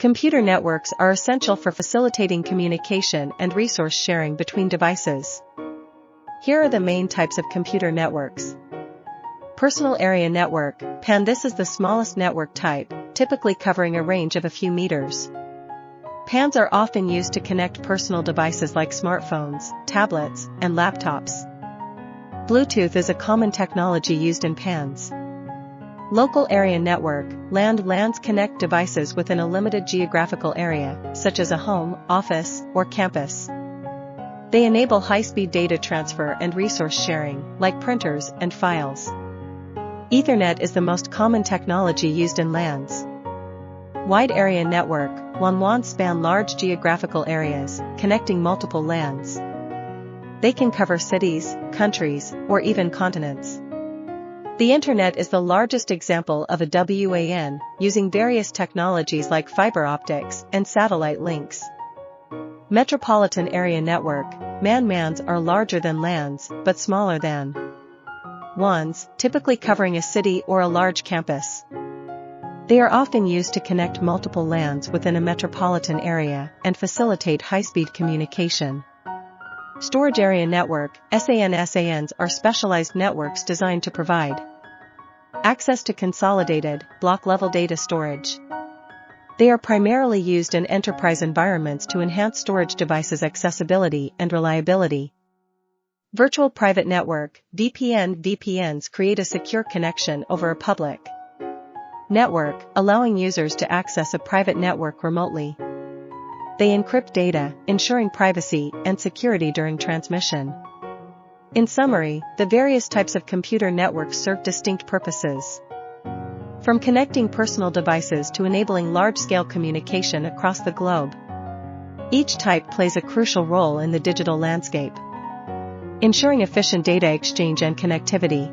Computer networks are essential for facilitating communication and resource sharing between devices. Here are the main types of computer networks. Personal Area Network, PAN. This is the smallest network type, typically covering a range of a few meters. PANs are often used to connect personal devices like smartphones, tablets, and laptops. Bluetooth is a common technology used in PANs. Local Area Network, LANs connect devices within a limited geographical area, such as a home, office, or campus. They enable high-speed data transfer and resource sharing, like printers and files. Ethernet is the most common technology used in LANs. Wide Area Network, WANs span large geographical areas, connecting multiple LANs. They can cover cities, countries, or even continents. The Internet is the largest example of a WAN, using various technologies like fiber optics and satellite links. Metropolitan Area Network, MANs are larger than LANs, but smaller than WANs, typically covering a city or a large campus. They are often used to connect multiple LANs within a metropolitan area and facilitate high-speed communication. Storage Area Network, SANs are specialized networks designed to provide access to consolidated, block-level data storage. They are primarily used in enterprise environments to enhance storage devices' accessibility and reliability. Virtual Private Network, VPNs create a secure connection over a public network, allowing users to access a private network remotely. They encrypt data, ensuring privacy and security during transmission. In summary, the various types of computer networks serve distinct purposes. From connecting personal devices to enabling large-scale communication across the globe. Each type plays a crucial role in the digital landscape, ensuring efficient data exchange and connectivity.